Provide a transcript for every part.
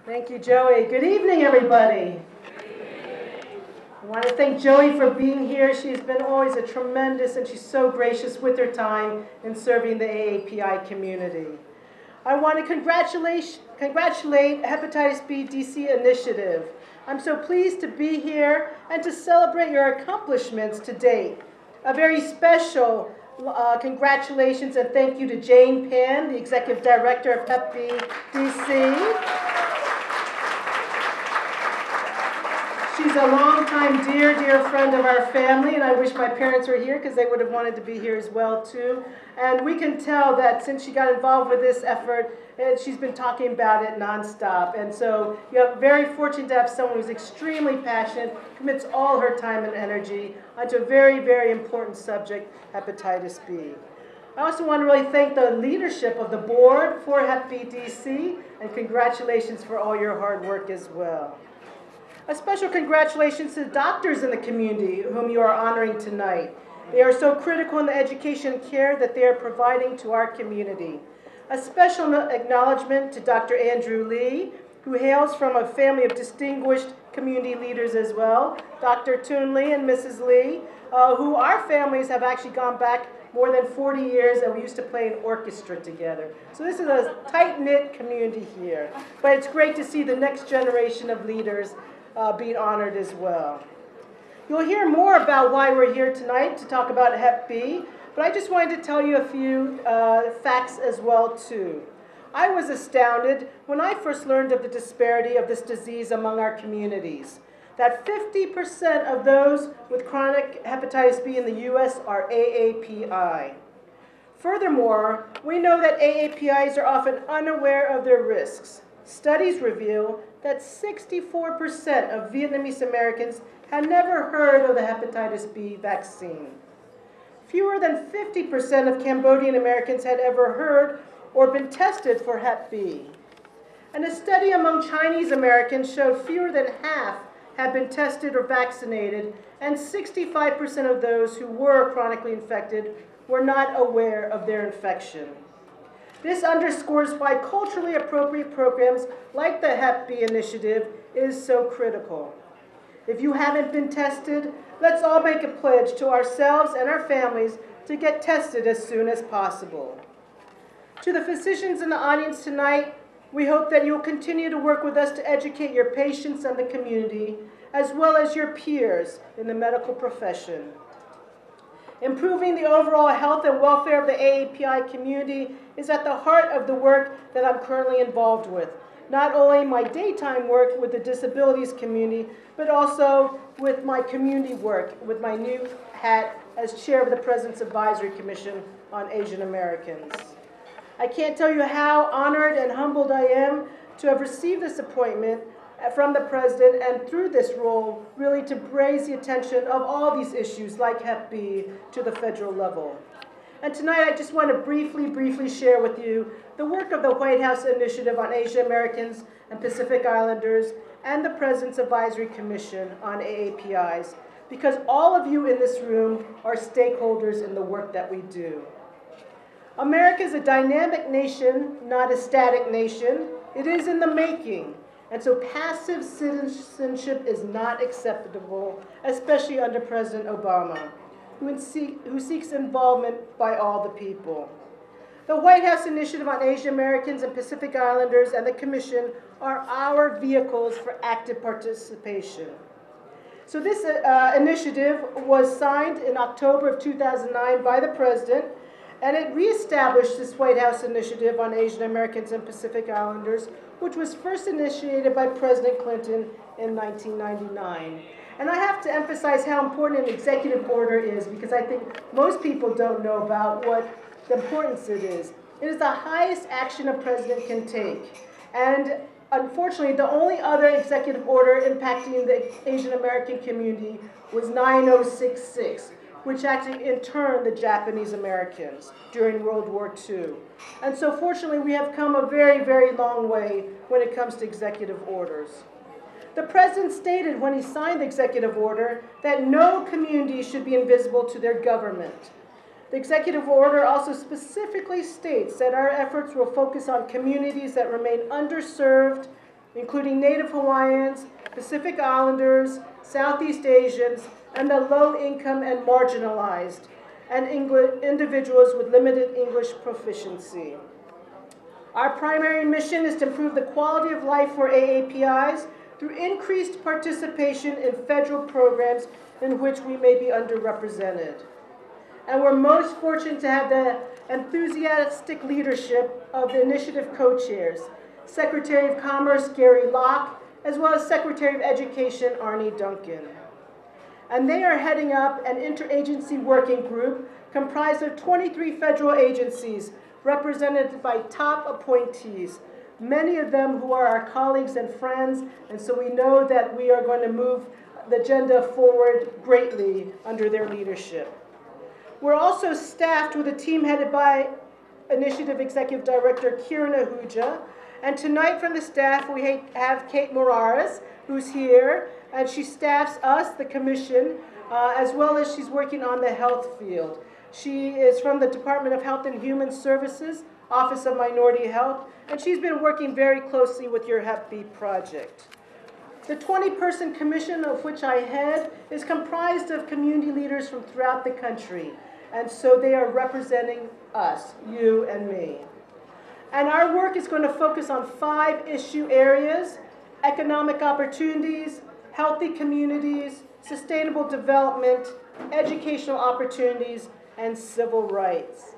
Thank you, Joey. Good evening, everybody. I want to thank Joey for being here. She's been always a tremendous, and she's so gracious with her time in serving the AAPI community. I want to congratulate Hepatitis B DC Initiative. I'm so pleased to be here and to celebrate your accomplishments to date. A very special congratulations and thank you to Jane Pan, the Executive Director of Hep B DC. She's a longtime dear, dear friend of our family, and I wish my parents were here because they would have wanted to be here as well, too. And we can tell that since she got involved with this effort, she's been talking about it nonstop. And so you're very fortunate to have someone who's extremely passionate, commits all her time and energy onto a very, very important subject, hepatitis B. I also want to really thank the leadership of the board for Hep B DC, and congratulations for all your hard work as well. A special congratulations to the doctors in the community whom you are honoring tonight. They are so critical in the education and care that they are providing to our community. A special acknowledgement to Dr. Andrew Lee, who hails from a family of distinguished community leaders as well, Dr. Toon Lee and Mrs. Lee, who our families have actually gone back more than 40 years, and we used to play in orchestra together. So this is a tight-knit community here. But it's great to see the next generation of leaders being honored as well. You'll hear more about why we're here tonight to talk about Hep B, but I just wanted to tell you a few facts as well too. I was astounded when I first learned of the disparity of this disease among our communities, that 50% of those with chronic hepatitis B in the U.S. are AAPI. Furthermore, we know that AAPIs are often unaware of their risks. Studies reveal that 64% of Vietnamese Americans had never heard of the hepatitis B vaccine. Fewer than 50% of Cambodian Americans had ever heard or been tested for Hep B. And a study among Chinese Americans showed fewer than half had been tested or vaccinated, and 65% of those who were chronically infected were not aware of their infection. This underscores why culturally appropriate programs like the Hep B initiative is so critical. If you haven't been tested, let's all make a pledge to ourselves and our families to get tested as soon as possible. To the physicians in the audience tonight, we hope that you'll continue to work with us to educate your patients and the community, as well as your peers in the medical profession. Improving the overall health and welfare of the AAPI community is at the heart of the work that I'm currently involved with. Not only my daytime work with the disabilities community, but also with my community work, with my new hat as chair of the President's Advisory Commission on Asian Americans. I can't tell you how honored and humbled I am to have received this appointment from the President, and through this role, really to raise the attention of all these issues like Hep B to the federal level. And tonight I just want to briefly share with you the work of the White House Initiative on Asian Americans and Pacific Islanders and the President's Advisory Commission on AAPIs, because all of you in this room are stakeholders in the work that we do. America is a dynamic nation, not a static nation. It is in the making. And so passive citizenship is not acceptable, especially under President Obama, who seeks involvement by all the people. The White House Initiative on Asian Americans and Pacific Islanders and the Commission are our vehicles for active participation. So this initiative was signed in October of 2009 by the President, and it reestablished this White House Initiative on Asian Americans and Pacific Islanders, which was first initiated by President Clinton in 1999. And I have to emphasize how important an executive order is, because I think most people don't know about what the importance it is. It is the highest action a president can take. And unfortunately, the only other executive order impacting the Asian American community was 9066. Which actually interned the Japanese Americans during World War II. And so fortunately, we have come a very, very long way when it comes to executive orders. The President stated when he signed the executive order that no community should be invisible to their government. The executive order also specifically states that our efforts will focus on communities that remain underserved, including Native Hawaiians, Pacific Islanders, Southeast Asians, and the low-income and marginalized, and individuals with limited English proficiency. Our primary mission is to improve the quality of life for AAPIs through increased participation in federal programs in which we may be underrepresented. And we're most fortunate to have the enthusiastic leadership of the initiative co-chairs, Secretary of Commerce Gary Locke, as well as Secretary of Education Arnie Duncan. And they are heading up an interagency working group comprised of 23 federal agencies represented by top appointees, many of them who are our colleagues and friends, and so we know that we are going to move the agenda forward greatly under their leadership. We're also staffed with a team headed by Initiative Executive Director Kiran Ahuja, and tonight from the staff we have Kate Morales, who's here, and she staffs us, the Commission, as well as she's working on the health field. She is from the Department of Health and Human Services, Office of Minority Health, and she's been working very closely with your Hep B project. The 20-person commission, of which I head, is comprised of community leaders from throughout the country, and so they are representing us, you and me. And our work is going to focus on 5 issue areas: economic opportunities, healthy communities, sustainable development, educational opportunities, and civil rights.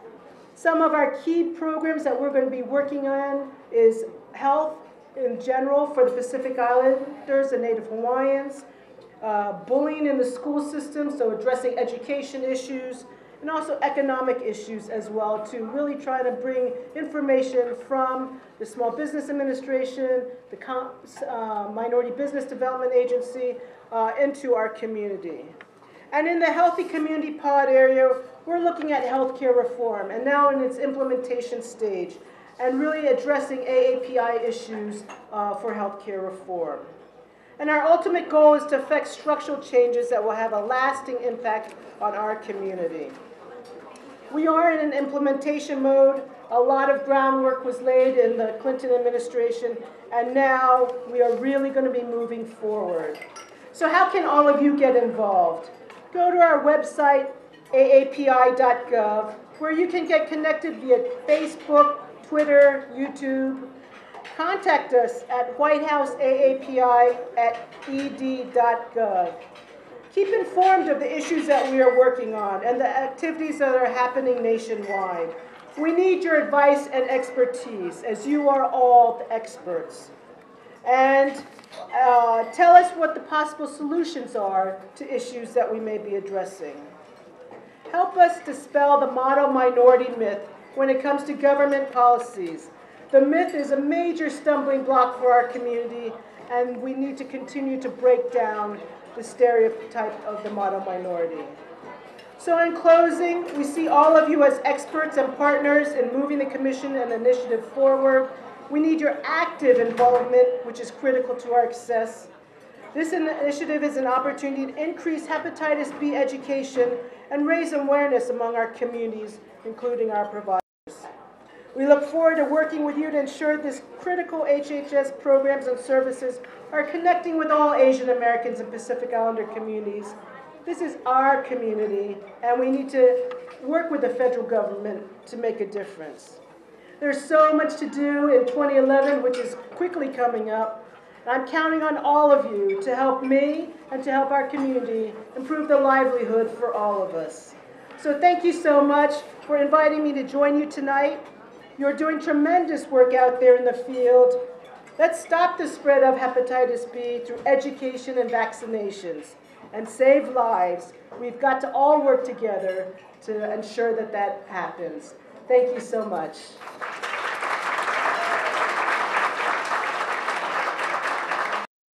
Some of our key programs that we're going to be working on is health in general for the Pacific Islanders and Native Hawaiians, bullying in the school system, so addressing education issues, and also economic issues as well, to really try to bring information from the Small Business Administration, the Minority Business Development Agency, into our community. And in the Healthy Community Pod area, we're looking at healthcare reform, and now in its implementation stage, and really addressing AAPI issues for healthcare reform. And our ultimate goal is to effect structural changes that will have a lasting impact on our community. We are in an implementation mode. A lot of groundwork was laid in the Clinton administration, and now we are really going to be moving forward. So how can all of you get involved? Go to our website, aapi.gov, where you can get connected via Facebook, Twitter, YouTube. Contact us at whitehousesaapi@ed.gov. Keep informed of the issues that we are working on and the activities that are happening nationwide. We need your advice and expertise, as you are all the experts. And tell us what the possible solutions are to issues that we may be addressing. Help us dispel the model minority myth when it comes to government policies. The myth is a major stumbling block for our community, and we need to continue to break down the stereotype of the model minority. So in closing, we see all of you as experts and partners in moving the Commission and the initiative forward. We need your active involvement, which is critical to our success. This initiative is an opportunity to increase hepatitis B education and raise awareness among our communities, including our providers. We look forward to working with you to ensure this critical HHS programs and services are connecting with all Asian Americans and Pacific Islander communities. This is our community, and we need to work with the federal government to make a difference. There's so much to do in 2011, which is quickly coming up. I'm counting on all of you to help me and to help our community improve the livelihood for all of us. So thank you so much for inviting me to join you tonight. You're doing tremendous work out there in the field. Let's stop the spread of hepatitis B through education and vaccinations and save lives. We've got to all work together to ensure that that happens. Thank you so much.